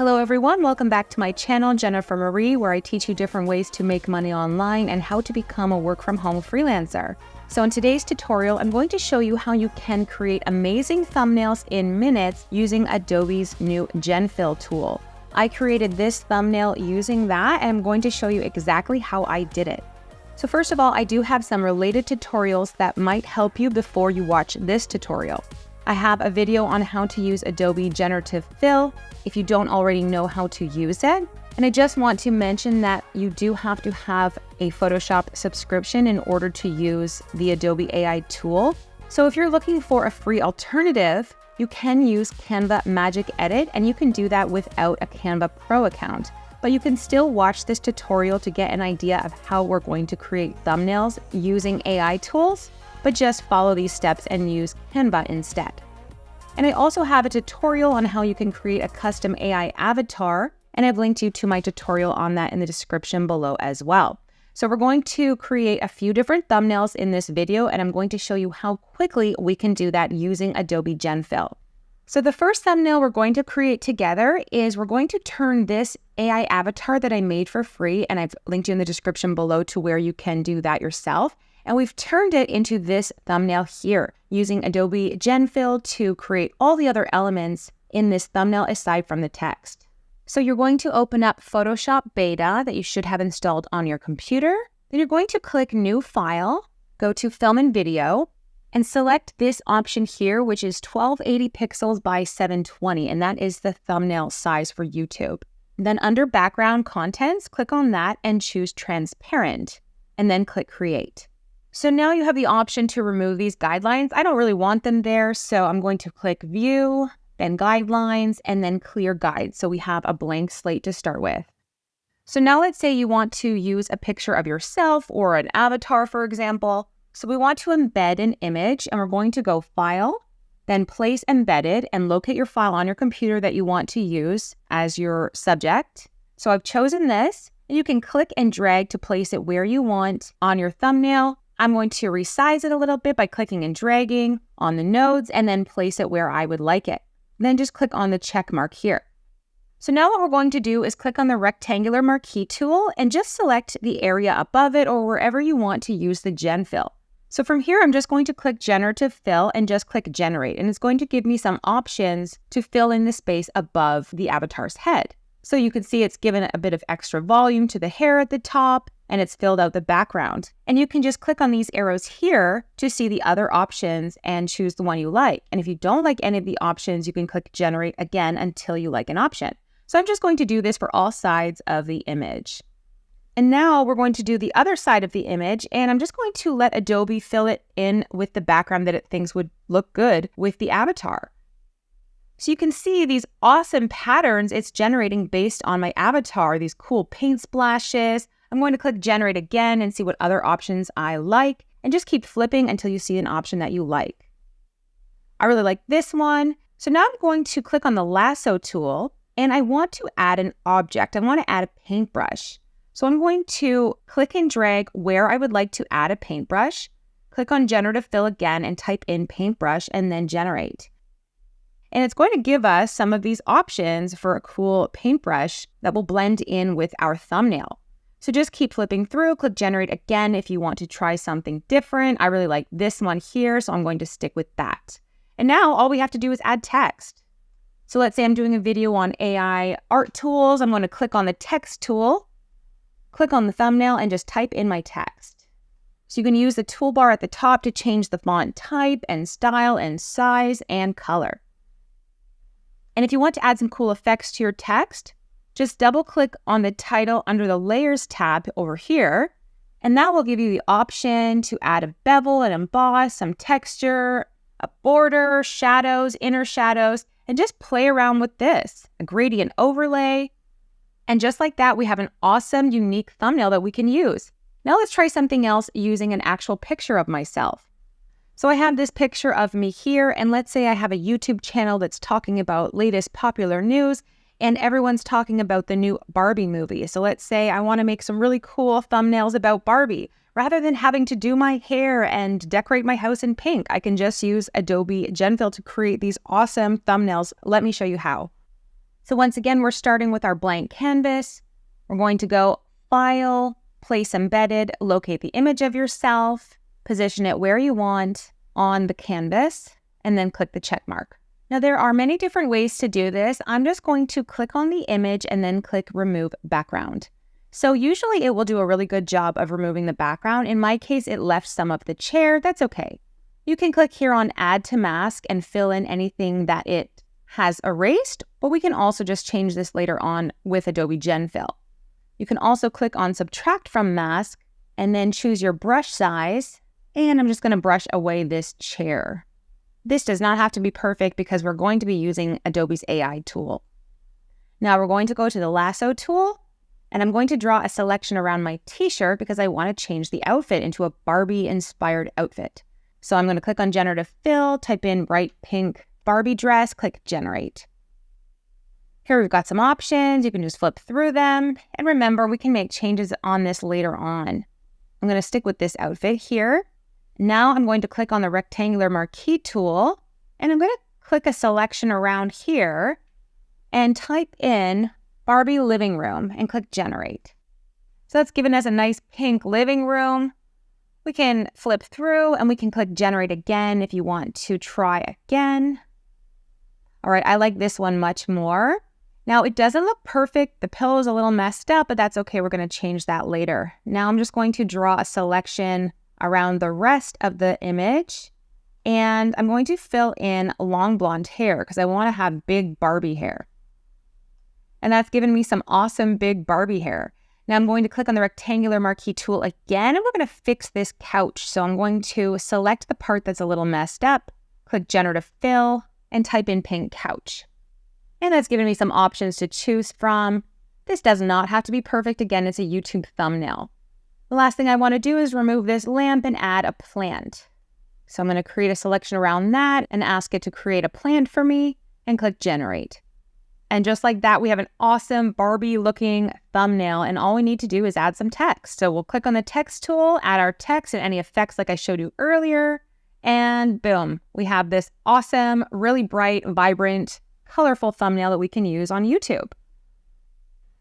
Hello everyone, welcome back to my channel, Jennifer Marie, where I teach you different ways to make money online and how to become a work-from-home freelancer. So in today's tutorial, I'm going to show you how you can create amazing thumbnails in minutes using Adobe's new Gen Fill tool. I created this thumbnail using that, and I'm going to show you exactly how I did it. So first of all, I do have some related tutorials that might help you before you watch this tutorial. I have a video on how to use Adobe Generative Fill if you don't already know how to use it. And I just want to mention that you do have to have a Photoshop subscription in order to use the Adobe AI tool. So if you're looking for a free alternative, you can use Canva Magic Edit, and you can do that without a Canva Pro account. But you can still watch this tutorial to get an idea of how we're going to create thumbnails using AI tools, but just follow these steps and use Canva instead. And I also have a tutorial on how you can create a custom AI avatar, and I've linked you to my tutorial on that in the description below as well. So we're going to create a few different thumbnails in this video, and I'm going to show you how quickly we can do that using Adobe Gen Fill. So the first thumbnail we're going to create together is we're going to turn this AI avatar that I made for free, and I've linked you in the description below to where you can do that yourself. And we've turned it into this thumbnail here using Adobe Gen Fill to create all the other elements in this thumbnail aside from the text. So you're going to open up Photoshop Beta that you should have installed on your computer. Then you're going to click New File, go to Film and Video, and select this option here, which is 1280 pixels by 720, and that is the thumbnail size for YouTube. Then under Background Contents, click on that and choose Transparent, and then click Create. So now you have the option to remove these guidelines. I don't really want them there, so I'm going to click View, then Guidelines, and then Clear Guide. So we have a blank slate to start with. So now let's say you want to use a picture of yourself or an avatar, for example. So we want to embed an image, and we're going to go File, then Place Embedded, and locate your file on your computer that you want to use as your subject. So I've chosen this, and you can click and drag to place it where you want on your thumbnail. I'm going to resize it a little bit by clicking and dragging on the nodes and then place it where I would like it. Then just click on the check mark here. So now what we're going to do is click on the rectangular marquee tool and just select the area above it or wherever you want to use the Gen Fill. So from here, I'm just going to click Generative Fill and just click Generate, and it's going to give me some options to fill in the space above the avatar's head. So you can see it's given a bit of extra volume to the hair at the top, and it's filled out the background. And you can just click on these arrows here to see the other options and choose the one you like. And if you don't like any of the options, you can click Generate again until you like an option. So I'm just going to do this for all sides of the image. And now we're going to do the other side of the image, and I'm just going to let Adobe fill it in with the background that it thinks would look good with the avatar. So you can see these awesome patterns it's generating based on my avatar, these cool paint splashes. I'm going to click Generate again and see what other options I like, and just keep flipping until you see an option that you like. I really like this one. So now I'm going to click on the lasso tool, and I want to add an object. I want to add a paintbrush. So I'm going to click and drag where I would like to add a paintbrush, click on Generative Fill again and type in paintbrush and then generate. And it's going to give us some of these options for a cool paintbrush that will blend in with our thumbnail. So just keep flipping through, click Generate again if you want to try something different. I really like this one here, so I'm going to stick with that. And now all we have to do is add text. So let's say I'm doing a video on AI art tools. I'm going to click on the text tool, click on the thumbnail, and just type in my text. So you can use the toolbar at the top to change the font type and style and size and color. And if you want to add some cool effects to your text, just double click on the title under the Layers tab over here, and that will give you the option to add a bevel and emboss, some texture, a border, shadows, inner shadows, and just play around with this, a gradient overlay. And just like that, we have an awesome, unique thumbnail that we can use. Now let's try something else using an actual picture of myself. So I have this picture of me here, and let's say I have a YouTube channel that's talking about latest popular news, and everyone's talking about the new Barbie movie. So let's say I want to make some really cool thumbnails about Barbie. Rather than having to do my hair and decorate my house in pink, I can just use Adobe Gen Fill to create these awesome thumbnails. Let me show you how. So once again, we're starting with our blank canvas. We're going to go File, Place Embedded, locate the image of yourself, position it where you want on the canvas, and then click the check mark. Now there are many different ways to do this. I'm just going to click on the image and then click Remove Background. So usually it will do a really good job of removing the background. In my case, it left some of the chair. That's okay. You can click here on Add to Mask and fill in anything that it has erased, but we can also just change this later on with Adobe Gen Fill. You can also click on Subtract from Mask and then choose your brush size. And I'm just going to brush away this chair. This does not have to be perfect because we're going to be using Adobe's AI tool. Now we're going to go to the lasso tool, and I'm going to draw a selection around my t-shirt because I want to change the outfit into a Barbie-inspired outfit. So I'm going to click on Generative Fill, type in bright pink Barbie dress, click Generate. Here we've got some options. You can just flip through them. And remember, we can make changes on this later on. I'm going to stick with this outfit here. Now I'm going to click on the rectangular marquee tool, and I'm going to click a selection around here and type in Barbie living room and click Generate. So that's given us a nice pink living room. We can flip through and we can click Generate again if you want to try again. All right, I like this one much more. Now it doesn't look perfect. The pillow is a little messed up, but that's okay. We're going to change that later. Now I'm just going to draw a selection around the rest of the image, and I'm going to fill in long blonde hair because I want to have big Barbie hair. And that's given me some awesome big Barbie hair. Now I'm going to click on the rectangular marquee tool again, and we're going to fix this couch. So I'm going to select the part that's a little messed up, click Generative Fill, and type in pink couch. And that's given me some options to choose from. This does not have to be perfect. Again, it's a YouTube thumbnail. The last thing I want to do is remove this lamp and add a plant. So I'm going to create a selection around that and ask it to create a plant for me and click Generate. And just like that, we have an awesome Barbie looking thumbnail, and all we need to do is add some text. So we'll click on the text tool, add our text and any effects like I showed you earlier, and boom, we have this awesome, really bright, vibrant, colorful thumbnail that we can use on YouTube.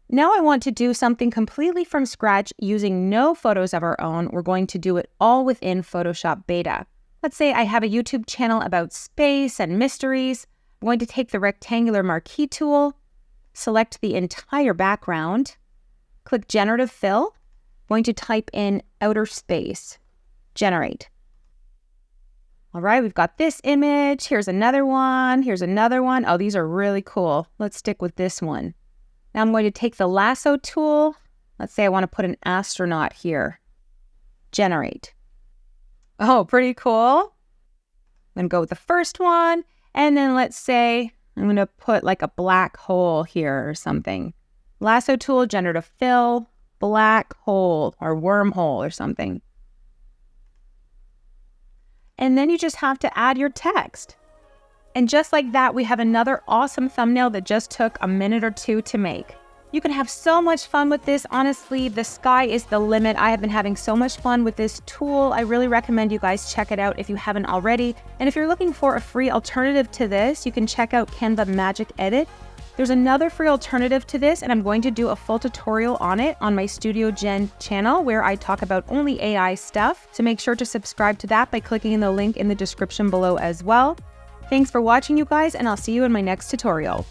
Now I want to do something completely from scratch using no photos of our own. We're going to do it all within Photoshop Beta. Let's say I have a YouTube channel about space and mysteries. I'm going to take the rectangular marquee tool, select the entire background, click Generative Fill, I'm going to type in outer space, generate. All right, we've got this image. Here's another one. Here's another one. Oh, these are really cool. Let's stick with this one. Now I'm going to take the lasso tool. Let's say I want to put an astronaut here. Generate. Oh, pretty cool. I'm going to go with the first one. And then let's say I'm going to put like a black hole here or something. Lasso tool, Generative Fill, black hole or wormhole or something. And then you just have to add your text. And just like that, we have another awesome thumbnail that just took a minute or two to make. You can have so much fun with this. Honestly, the sky is the limit. I have been having so much fun with this tool. I really recommend you guys check it out if you haven't already. And if you're looking for a free alternative to this, you can check out Canva Magic Edit. There's another free alternative to this, and I'm going to do a full tutorial on it on my Studio Gen channel where I talk about only AI stuff. So make sure to subscribe to that by clicking the link in the description below as well. Thanks for watching, you guys, and I'll see you in my next tutorial.